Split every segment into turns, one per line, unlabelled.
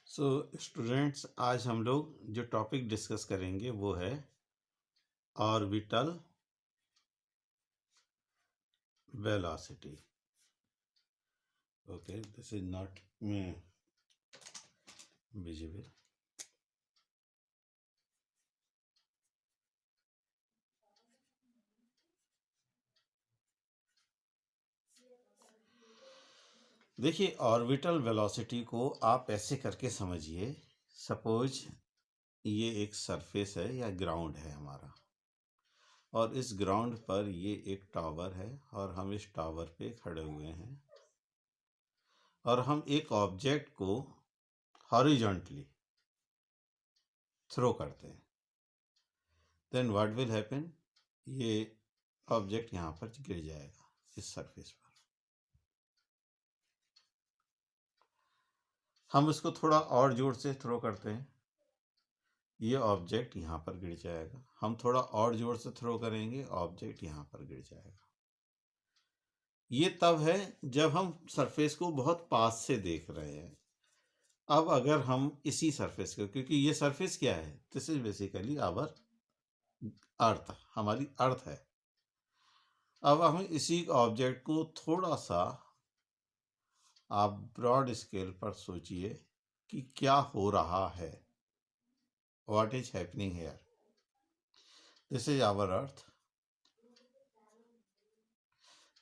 So students, आज हम लोग जो टॉपिक डिस्कस करेंगे वो है orbital velocity. Okay, this is not visible. देखिए, ऑर्बिटल वेलोसिटी को आप ऐसे करके समझिए. सपोज ये एक सरफेस है या ग्राउंड है हमारा, और इस ग्राउंड पर ये एक टावर है और हम इस टावर पे खड़े हुए हैं और हम एक ऑब्जेक्ट को हॉरिजॉन्टली थ्रो करते हैं. देन व्हाट विल हैपन, ये ऑब्जेक्ट यहाँ पर गिर जाएगा इस सरफेस पर. हम इसको थोड़ा और जोर से थ्रो करते हैं, ये ऑब्जेक्ट यहाँ पर गिर जाएगा. हम थोड़ा और जोर से थ्रो करेंगे, ऑब्जेक्ट यहाँ पर गिर जाएगा. ये तब है जब हम सरफेस को बहुत पास से देख रहे हैं. अब अगर हम इसी सरफेस को, क्योंकि ये सरफेस क्या है, this is basically our earth, हमारी अर्थ है. अब हम इसी ऑब्जेक्ट को थोड़ा सा आप ब्रॉड स्केल पर सोचिए कि क्या हो रहा है. What is happening here. This is our earth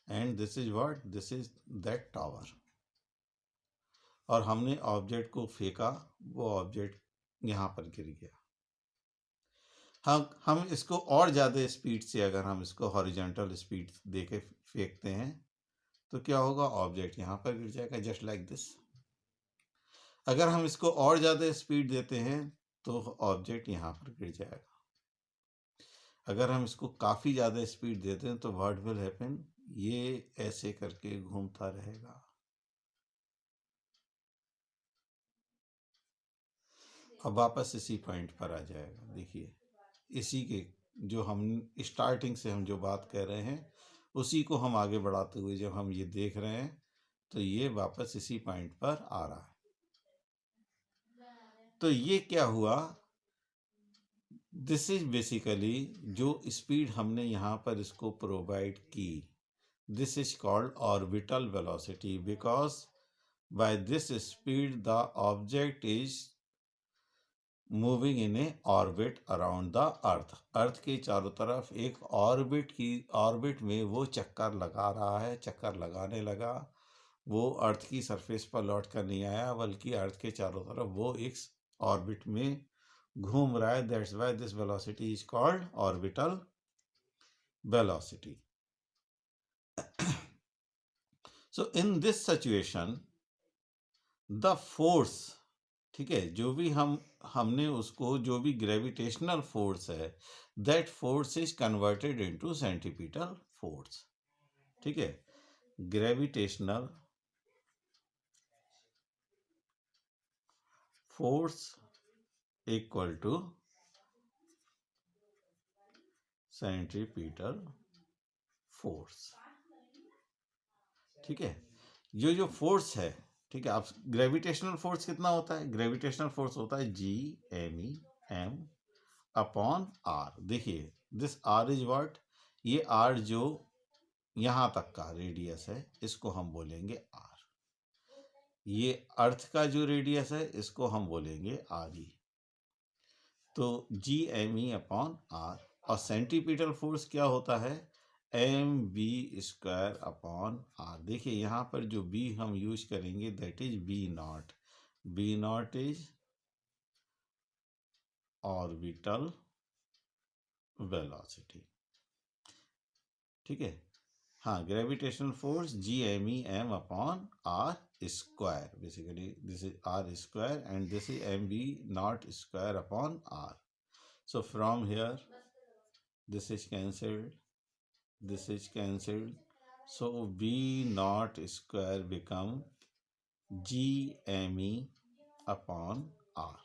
and this is what, this is that tower. और हमने ऑब्जेक्ट को फेंका, वो ऑब्जेक्ट यहाँ पर गिर गया. हम इसको और ज़्यादा स्पीड से, अगर हम इसको हॉरिजॉन्टल स्पीड दे के फेंकते हैं तो क्या होगा, ऑब्जेक्ट यहाँ पर गिर जाएगा, जस्ट लाइक दिस. अगर हम इसको और ज़्यादा स्पीड देते हैं तो ऑब्जेक्ट यहाँ पर गिर जाएगा. अगर हम इसको काफ़ी ज़्यादा स्पीड देते हैं तो व्हाट विल हैपन, ये ऐसे करके घूमता रहेगा. अब वापस इसी पॉइंट पर आ जाएगा. देखिए, इसी के जो हम स्टार्टिंग से हम जो बात कर रहे हैं उसी को हम आगे बढ़ाते हुए जब हम ये देख रहे हैं तो ये वापस इसी पॉइंट पर आ रहा है. तो ये क्या हुआ, दिस इज बेसिकली जो स्पीड हमने यहाँ पर इसको प्रोवाइड की, this is called orbital velocity, because by this speed the object is moving in a orbit around the earth. Earth के चारों तरफ एक ऑर्बिट में वो चक्कर लगा रहा है, चक्कर लगाने लगा. वो अर्थ की सरफेस पर लौट कर नहीं आया, बल्कि अर्थ के चारों तरफ वो एक ऑर्बिट में घूम रहा है. That's why this velocity is called orbital velocity. So in this situation the force, ठीक है, जो भी हमने उसको, जो भी ग्रेविटेशनल फोर्स है, that force is converted into centripetal force. ठीक है, gravitational force equal to centripetal force. ठीक है, जो फोर्स है, ठीक है. आप ग्रेविटेशनल फोर्स कितना होता है, ग्रेविटेशनल फोर्स होता है G(m)(m) अपॉन आर. देखिए, दिस आर इज व्हाट, ये आर जो यहाँ तक का रेडियस है इसको हम बोलेंगे आर. ये अर्थ का जो रेडियस है इसको हम बोलेंगे आर ई. तो G(m)(e) अपॉन आर. और सेंटीपीटल फोर्स क्या होता है, mv² अपॉन आर. देखिए, यहाँ पर जो b हम यूज करेंगे that is B0. B0 is orbital velocity. ठीक है. हाँ, gravitational force G(m)(m) upon r square. Basically this is r square and this is mv0² upon r. So from here, this is cancelled, this is cancelled. So V0² become G(m)(e) upon R.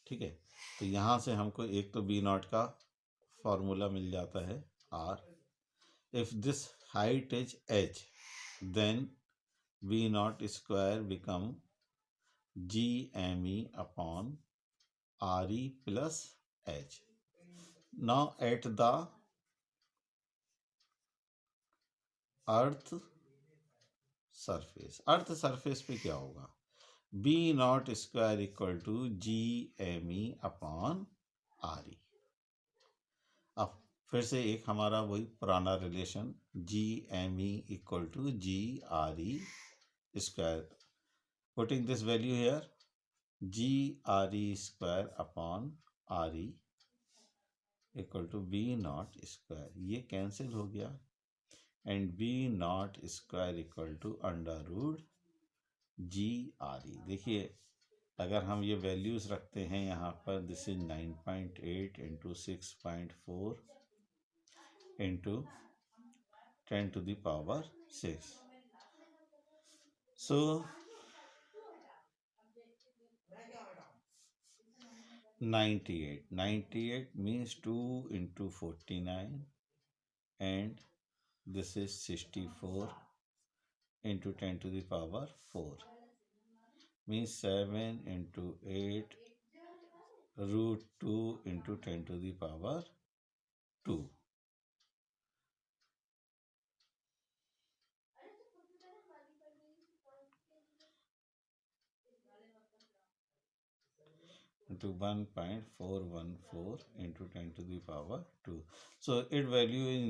ठीक है, तो यहाँ से हमको एक तो B0 का formula मिल जाता है R. If this height is h, then V0² become GME upon RE plus H. Now at the earth surface पे क्या होगा, b naught square equal to GME upon RE। अब फिर से एक हमारा वही पुराना relation GME equal to GRE square, putting this value here GRE square upon RE equal to b naught square, ये कैंसिल हो गया, and b naught square equal to under root GRE। देखिए अगर हम ये वैल्यूज रखते हैं यहाँ पर, this is 9.8 into 6.4 into 10 to the power 6, so 98 means 2 into 49 and this is 64 into 10 to the power 4 means 7 into 8 root 2 into 10 to the power 2. Into 1.414 into 10 to the power 2. So its value is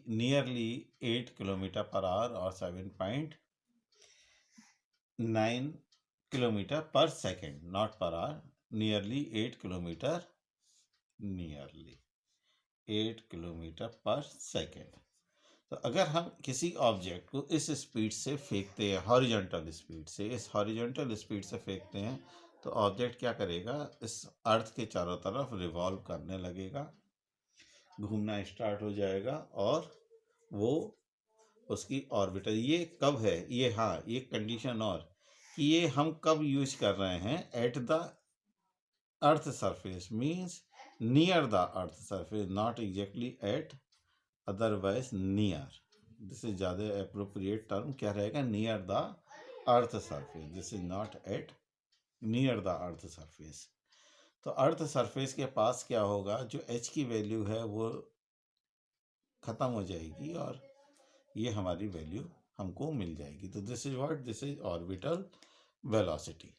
nearly 8 kilometer per hour or 7.9 kilometer per second, not per hour, nearly 8 kilometer per second. तो अगर हम किसी object को इस speed से फेंकते हैं, horizontal speed से, इस हॉरिजॉन्टल स्पीड से फेंकते हैं, तो ऑब्जेक्ट क्या करेगा, इस अर्थ के चारों तरफ रिवॉल्व करने लगेगा, घूमना स्टार्ट हो जाएगा, और वो उसकी ऑर्बिटर, ये कब है, ये हाँ ये कंडीशन, और कि ये हम कब यूज कर रहे हैं, at the earth surface means near the earth surface, not exactly at, otherwise near, this is ज़्यादा अप्रोप्रिएट टर्म क्या रहेगा, near the earth surface, this is not at, near the earth surface. तो earth surface के पास क्या होगा, जो h की value है वो ख़त्म हो जाएगी और ये हमारी वैल्यू हमको मिल जाएगी। तो this is what, this is orbital velocity.